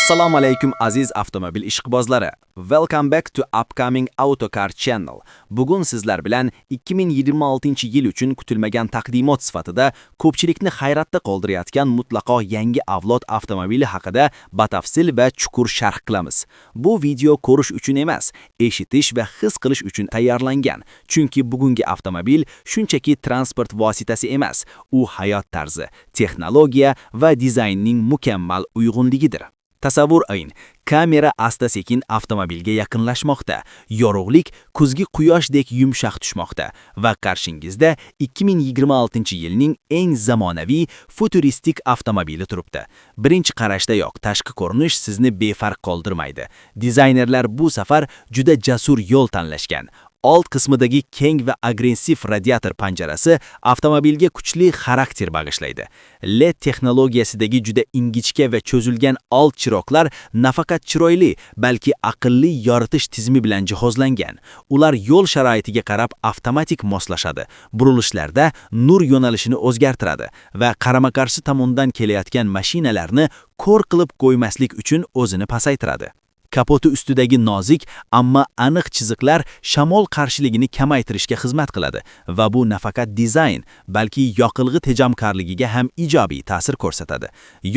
Assalomu alaykum aziz avtomobil ishqibozlari. Welcome back to Upcoming Autocar Channel. Bugun sizlar bilan 2026-yil uchun kutilmagan taqdimot sifatida ko'pchilikni hayratda qoldirayotgan mutlaqo yangi avlod avtomobili haqida batafsil va chuqur sharh qilamiz. Bu video ko'rish uchun emas, eshitish va his qilish uchun tayyorlangan. Chunki bugungi avtomobil shunchaki transport vositasi emas, u hayot tarzi, texnologiya va dizaynning mukammal uyg'unligidir. Tasavvur qiling, kamera asta-sekin avtomobilga yaqinlashmoqda, yorug'lik kuzgi quyoshdek yumshoq tushmoqda va qarshingizda 2026-yilning eng zamonaviy futuristik avtomobili turibdi. Birinchi qarashdayoq tashqi ko'rinish sizni befarq qoldirmaydi. Dizaynerlar bu safar juda jasur yo'l tanlashgan. Old qismidagi keng va agressiv radiator panjarasi avtomobilga kuchli xarakter bag'ishlaydi. LED texnologiyasidagi juda ingichka va cho'zilgan old chiroqlar nafaqat chiroyli, balki aqlli yoritish tizimi bilan jihozlangan. Ular yo'l sharoitiga qarab avtomatik moslashadi. Burilishlarda nur yo'nalishini o'zgartiradi va qarama-qarshi tomondan kelayotgan mashinalarni ko'r qilib qo'ymaslik uchun o'zini pasaytiradi. Kapoti ustidagi nozik, ammo aniq chiziqlar shamol qarshiligini kamaytirishga xizmat qiladi va bu nafaqat dizayn, balki yoqilg'i tejamkorligiga ham ijobiy ta'sir ko'rsatadi.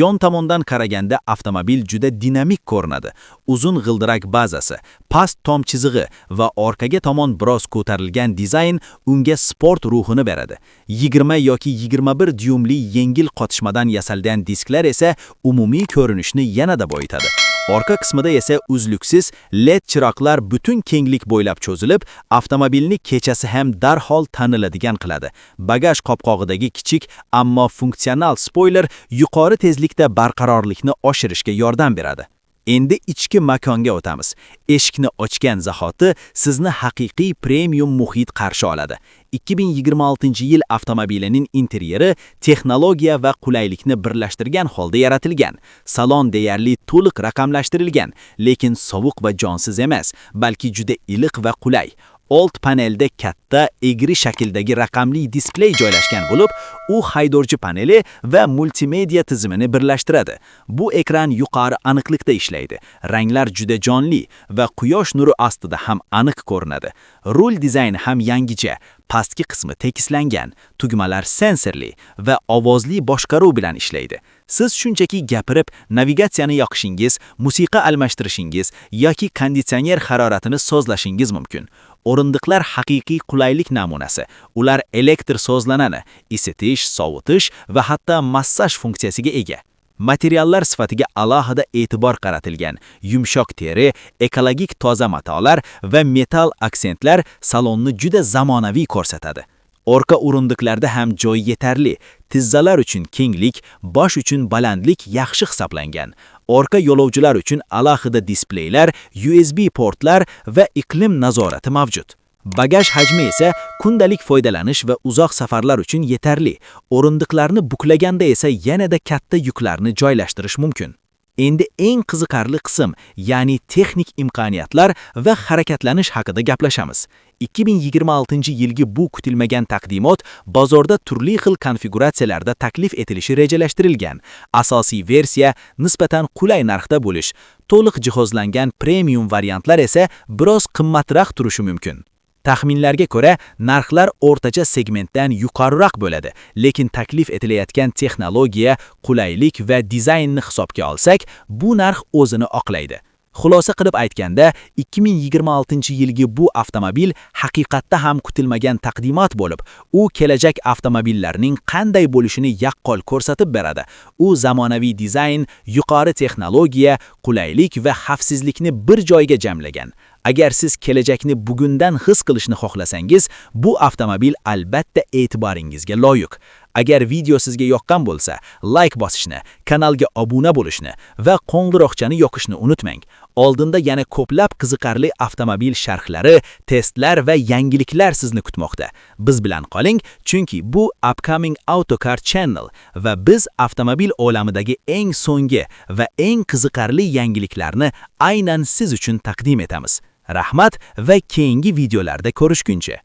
Yon tomondan qaraganda avtomobil juda dinamik ko'rinadi. Uzun g'ildirak bazasi, past tom chizig'i va orqaga tomon biroz ko'tarilgan dizayn unga sport ruhini beradi. 20 yoki 21 dyumli yengil qotishmadan yasalgan disklar esa umumiy ko'rinishni yanada boyitadi. Orqa qismida esa uzluksiz LED chiroqlar butun kenglik bo'ylab cho'zilib, avtomobilni kechasi ham darhol taniladigan qiladi. Bagaj qopqog'idagi kichik, ammo funksional spoiler yuqori tezlikda barqarorlikni oshirishga yordam beradi. Endi ichki makonga o'tamiz. Eshikni ochgan zahoti sizni haqiqiy premium muhit qarshi oladi. 2026-yil avtomobilining interyeri texnologiya va qulaylikni birlashtirgan holda yaratilgan. Salon deyarli to'liq raqamlashtirilgan, lekin sovuq va jonsiz emas, balki juda iliq va qulay. Old panelda katta, egri shakldagi raqamli displey joylashgan bo'lib, u haydovchi paneli va multimedia tizimini birlashtiradi. Bu ekran yuqori aniqlikda ishlaydi. Ranglar juda jonli va quyosh nuri ostida ham aniq ko'rinadi. Rul dizayni ham yangicha. Pastki qismi tekislangan, tugmalar sensorli va ovozli boshqaruv bilan ishlaydi. Siz shunchaki gapirib, navigatsiyani yoqishingiz, musiqa almashtirishingiz yoki konditsioner haroratini sozlashingiz mumkin. O'rindiqlar haqiqiy qulaylik namunasi. Ular elektr sozlanadi, isitish, sovutish va hatto massaj funksiyasiga ega. Materiallar sifatiga alohida e'tibor qaratilgan. Yumshoq teri, ekologik toza matolar va metal aksentlar salonni juda zamonaviy ko'rsatadi. Orqa o'rindiqlarda ham joy yetarli. Tizzalar uchun kenglik, bosh uchun balandlik yaxshi hisoblangan. Orqa yo'lovchilar uchun alohida displeylar, USB portlar va iqlim nazorati mavjud. Bagaj hajmi esa kundalik foydalanish va uzoq safarlar uchun yetarli. O'rindiqlarni buklaganda esa yanada katta yuklarni joylashtirish mumkin. Endi eng qiziqarli qism, ya'ni texnik imkoniyatlar va harakatlanish haqida gaplashamiz. 2026-yilgi bu kutilmagan taqdimot bozorda turli xil konfiguratsiyalarda taklif etilishi rejalashtirilgan. Asosiy versiya nisbatan qulay narxda bo'lish, to'liq jihozlangan premium variantlar esa biroz qimmatroq turishi mumkin. Taxminlarga ko'ra, narxlar o'rtacha segmentdan yuqoriroq bo'ladi, lekin taklif etilayotgan texnologiya, qulaylik va dizaynni hisobga olsak, bu narx o'zini oqlaydi. Xulosa qilib aytganda, 2026-yilgi bu avtomobil haqiqatda ham kutilmagan taqdimot bo'lib, u kelajak avtomobillarning qanday bo'lishini yaqqol ko'rsatib beradi. U zamonaviy dizayn, yuqori texnologiya, qulaylik va xavfsizlikni bir joyga jamlagan. Agar siz kelajakni bugundan his qilishni xohlasangiz, bu avtomobil albatta e'tiboringizga loyiq. Agar video sizga yoqqan bo'lsa, like bosishni, kanalga obuna bo'lishni va qo'ng'iroqchani yoqishni unutmang. Oldinda yana ko'plab qiziqarli avtomobil sharhlari, testlar va yangiliklar sizni kutmoqda. Biz bilan qoling, chunki bu Upcoming Autocar Channel va biz avtomobil olamidagi eng so'nggi va eng qiziqarli yangiliklarni aynan siz uchun taqdim etamiz. Rahmat va keyingi videolarda ko'rishguncha.